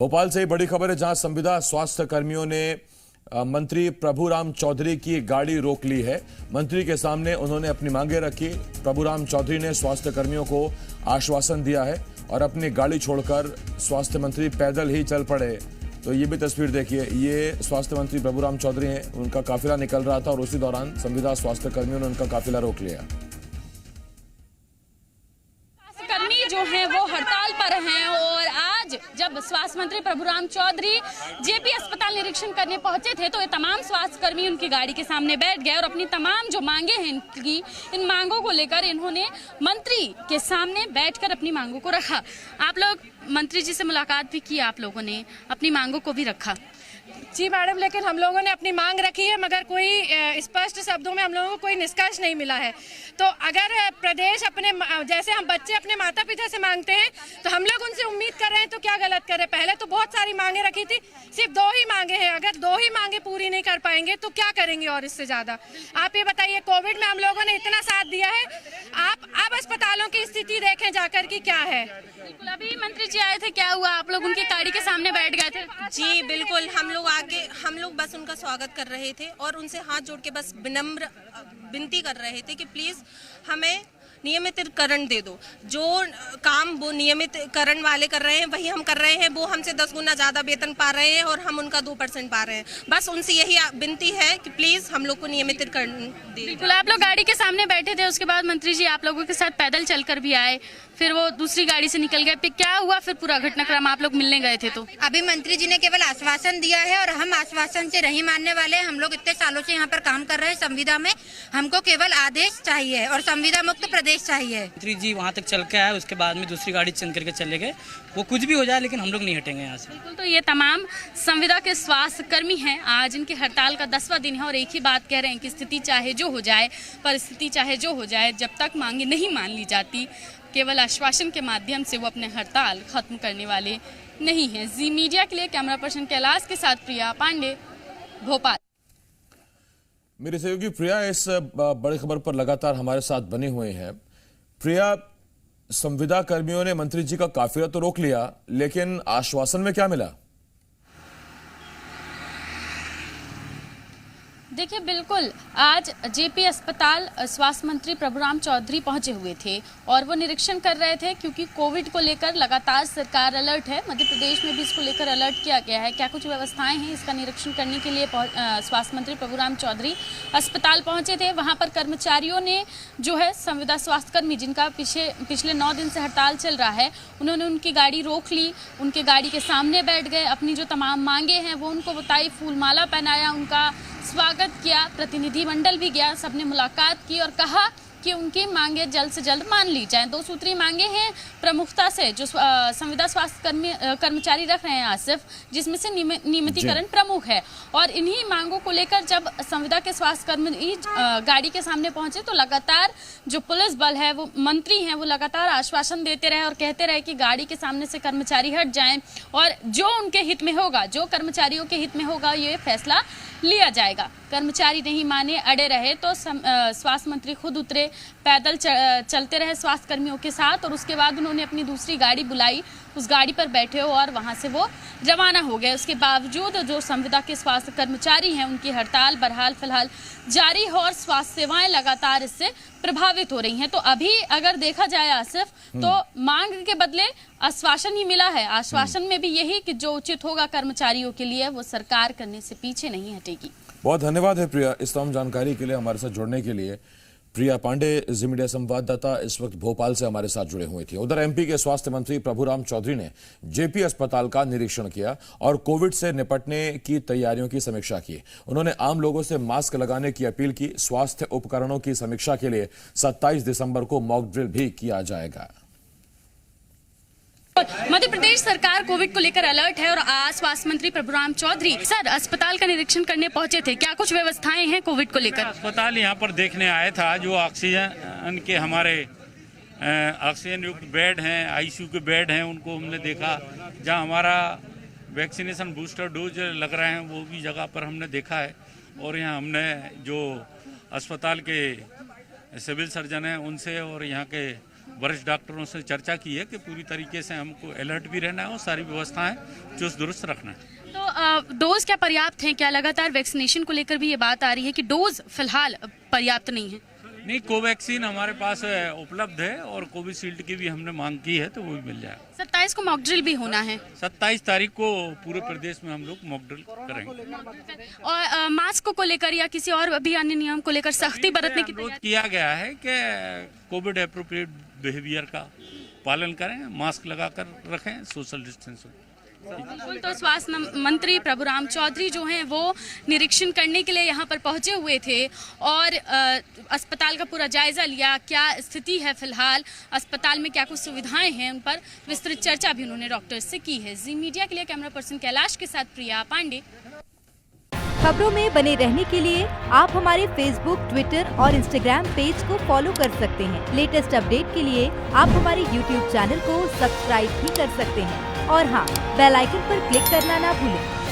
भोपाल से बड़ी खबर है, जहां संविदा स्वास्थ्य कर्मियों ने मंत्री प्रभुराम चौधरी की गाड़ी रोक ली है। मंत्री के सामने उन्होंने अपनी मांगे रखी। प्रभुराम चौधरी ने स्वास्थ्य कर्मियों को आश्वासन दिया है और अपनी गाड़ी छोड़कर स्वास्थ्य मंत्री पैदल ही चल पड़े। तो ये भी तस्वीर देखिए, ये स्वास्थ्य मंत्री प्रभुराम चौधरी हैं, उनका काफिला निकल रहा था और उसी दौरान संविदा स्वास्थ्य कर्मियों ने उनका काफिला रोक लिया। कर्मी जो हैं वो हड़ताल पर हैं और आज जब स्वास्थ्य मंत्री प्रभुराम चौधरी जेपी अस्पताल निरीक्षण करने पहुंचे थे तो ये तमाम स्वास्थ्य कर्मी उनकी गाड़ी के सामने बैठ गए और अपनी तमाम जो मांगे हैं इनकी, इन मांगों को लेकर इन्होंने मंत्री के सामने बैठकर अपनी मांगों को रखा। आप लोग मंत्री जी से मुलाकात भी की, आप लोगों ने अपनी मांगों को भी रखा। जी मैडम, लेकिन हम लोगों ने अपनी मांग रखी है मगर कोई स्पष्ट शब्दों में हम लोगों को कोई निष्कर्ष नहीं मिला है। तो अगर प्रदेश अपने जैसे हम बच्चे अपने माता पिता से मांगते हैं तो हम लोग उनसे उम्मीद कर रहे हैं तो क्या गलत कर रहे हैं। पहले तो बहुत सारी मांगे रखी थी, सिर्फ 2 ही मांगे हैं। अगर 2 ही मांगे पूरी नहीं कर पाएंगे तो क्या करेंगे और इससे ज्यादा। आप ये बताइए, कोविड में हम लोगों ने इतना साथ दिया है, आप अब अस्पतालों की स्थिति देखें जाकर की क्या है। बिल्कुल, अभी मंत्री जी आए थे, क्या हुआ? आप लोग उनकी गाड़ी के सामने बैठ गए थे? जी बिल्कुल, हम लोग बस उनका स्वागत कर रहे थे और उनसे हाथ जोड़ के बस विनम्र विनती कर रहे थे कि प्लीज हमें नियमितीकरण दे दो। जो काम वो नियमितीकरण वाले कर रहे हैं वही हम कर रहे हैं। वो हमसे 10 गुना ज्यादा वेतन पा रहे हैं और हम उनका 2% पा रहे हैं। बस उनसे यही विनती है कि प्लीज हम लोग को नियमितीकरण दे। बिल्कुल, आप लोग गाड़ी के सामने बैठे थे, उसके बाद मंत्री जी आप लोगों के साथ पैदल चलकर भी आए, फिर वो दूसरी गाड़ी से निकल गए। फिर क्या हुआ? फिर पूरा घटनाक्रम आप लोग मिलने गए थे तो अभी मंत्री जी ने केवल आश्वासन दिया है और हम आश्वासन से नहीं मानने वाले हैं। हम लोग इतने सालों से यहाँ पर काम कर रहे हैं संविदा में, हमको केवल आदेश चाहिए और संविदा मुक्त प्रदेश चाहिए। मंत्री जी वहाँ तक चल के आए, उसके बाद में दूसरी गाड़ी चेंज करके चले गए। वो कुछ भी हो जाए लेकिन हम लोग नहीं हटेंगे यहाँ से। बिल्कुल, तो ये तमाम संविदा के स्वास्थ्य कर्मी हैं। आज इनकी हड़ताल का 10वां दिन है और एक ही बात कह रहे हैं कि स्थिति चाहे जो हो जाए, परिस्थिति चाहे जो हो जाए, जब तक मांगे नहीं मान ली जाती, केवल आश्वासन के माध्यम से वो अपने हड़ताल खत्म करने वाले नहीं हैं। जी मीडिया के लिए कैमरा पर्सन कैलाश के साथ प्रिया पांडे, भोपाल। मेरे सहयोगी प्रिया इस बड़ी खबर पर लगातार हमारे साथ बने हुए हैं। प्रिया, संविदा कर्मियों ने मंत्री जी का काफिला तो रोक लिया, लेकिन आश्वासन में क्या मिला? देखिए, बिल्कुल आज जेपी अस्पताल स्वास्थ्य मंत्री प्रभुराम चौधरी पहुंचे हुए थे और वो निरीक्षण कर रहे थे, क्योंकि कोविड को लेकर लगातार सरकार अलर्ट है। मध्य प्रदेश में भी इसको लेकर अलर्ट किया गया है। क्या कुछ व्यवस्थाएं हैं, इसका निरीक्षण करने के लिए स्वास्थ्य मंत्री प्रभुराम चौधरी अस्पताल पहुंचे थे। वहां पर कर्मचारियों ने जो है संविदा स्वास्थ्य कर्मी, जिनका पिछले 9 दिन से हड़ताल चल रहा है, उन्होंने उनकी गाड़ी रोक ली, उनके गाड़ी के सामने बैठ गए, अपनी जो तमाम मांगे हैं वो उनको बताई, फूलमाला पहनाया, उनका स्वागत किया। प्रतिनिधि मंडल भी गया, सबने मुलाकात की और कहा कि उनकी मांगे जल्द से जल्द मान ली जाएं। 2 सूत्री मांगे हैं प्रमुखता से जो संविदा स्वास्थ्य कर्मचारी रख रहे हैं आसिफ, जिसमें से नियमितीकरण प्रमुख है। और इन्हीं मांगों को लेकर जब संविदा के स्वास्थ्य कर्मी गाड़ी के सामने पहुंचे तो लगातार जो पुलिस बल है, वो मंत्री हैं, वो लगातार आश्वासन देते रहे और कहते रहे कि गाड़ी के सामने से कर्मचारी हट जाएं और जो उनके हित में होगा, जो कर्मचारियों के हित में होगा, ये फैसला लिया जाएगा। कर्मचारी नहीं माने, अड़े रहे तो स्वास्थ्य मंत्री खुद उतरे, पैदल चलते रहे स्वास्थ्य कर्मियों के साथ और उसके बाद उन्होंने अपनी दूसरी गाड़ी बुलाई, उस गाड़ी पर बैठे हो और वहां से वो रवाना हो गए। उसके बावजूद जो संविदा के स्वास्थ्य कर्मचारी हैं, उनकी हड़ताल बहरहाल फिलहाल जारी है और स्वास्थ्य सेवाएं लगातार इससे प्रभावित हो रही हैं। तो अभी अगर देखा जाए आसिफ, तो मांग के बदले आश्वासन ही मिला है। आश्वासन में भी यही कि जो उचित होगा कर्मचारियों के लिए वो सरकार करने से पीछे नहीं हटेगी। बहुत धन्यवाद है प्रिया, इस तमाम जानकारी के लिए, हमारे साथ जुड़ने के लिए। प्रिया पांडे, जी मीडिया संवाददाता, इस वक्त भोपाल से हमारे साथ जुड़े हुए थे। उधर एमपी के स्वास्थ्य मंत्री प्रभुराम चौधरी ने जेपी अस्पताल का निरीक्षण किया और कोविड से निपटने की तैयारियों की समीक्षा की। उन्होंने आम लोगों से मास्क लगाने की अपील की। स्वास्थ्य उपकरणों की समीक्षा के लिए 27 दिसंबर को मॉक ड्रिल भी किया जाएगा। मध्य प्रदेश सरकार कोविड को लेकर अलर्ट है और आज स्वास्थ्य मंत्री प्रभुराम चौधरी सर अस्पताल का निरीक्षण करने पहुंचे थे। क्या कुछ व्यवस्थाएं हैं कोविड को लेकर? अस्पताल यहाँ पर देखने आया था, जो ऑक्सीजन के हमारे ऑक्सीजन युक्त बेड हैं, आईसीयू के बेड हैं, उनको हमने देखा। जहाँ हमारा वैक्सीनेशन बूस्टर डोज लग रहे हैं वो भी जगह पर हमने देखा है। और यहाँ हमने जो अस्पताल के सिविल सर्जन हैं उनसे और यहाँ के वरिष्ठ डॉक्टरों से चर्चा की है कि पूरी तरीके से हमको अलर्ट भी रहना है और सारी व्यवस्थाएं चुस्त दुरुस्त रखना है। तो डोज क्या पर्याप्त हैं? क्या लगातार वैक्सीनेशन को लेकर भी ये बात आ रही है कि डोज फिलहाल पर्याप्त नहीं है? नहीं, कोवैक्सीन हमारे पास उपलब्ध है और कोविशील्ड की भी हमने मांग की है, तो वो भी मिल जाएगा। 27 को मॉक ड्रिल भी होना है। 27 तारीख को पूरे प्रदेश में हम लोग मॉक ड्रिल करेंगे। और मास्क को लेकर या किसी और भी अन्य नियम को लेकर सख्ती बरतने की अनुरोध किया गया है कि कोविड एप्रोप्रिएट बिहेवियर का पालन करें, मास्क लगाकर रखें, सोशल डिस्टेंस। बिल्कुल, तो स्वास्थ्य मंत्री प्रभुराम चौधरी जो हैं वो निरीक्षण करने के लिए यहाँ पर पहुंचे हुए थे और अस्पताल का पूरा जायजा लिया। क्या स्थिति है फिलहाल, अस्पताल में क्या कुछ सुविधाएं हैं, उन पर विस्तृत चर्चा भी उन्होंने डॉक्टर से की है। जी मीडिया के लिए कैमरा पर्सन कैलाश के साथ प्रिया पांडे। खबरों में बने रहने के लिए आप हमारे फेसबुक, ट्विटर और इंस्टाग्राम पेज को फॉलो कर सकते हैं। लेटेस्ट अपडेट के लिए आप हमारे यूट्यूब चैनल को सब्सक्राइब भी कर सकते हैं और हाँ, बेल आइकन पर क्लिक करना ना भूलें।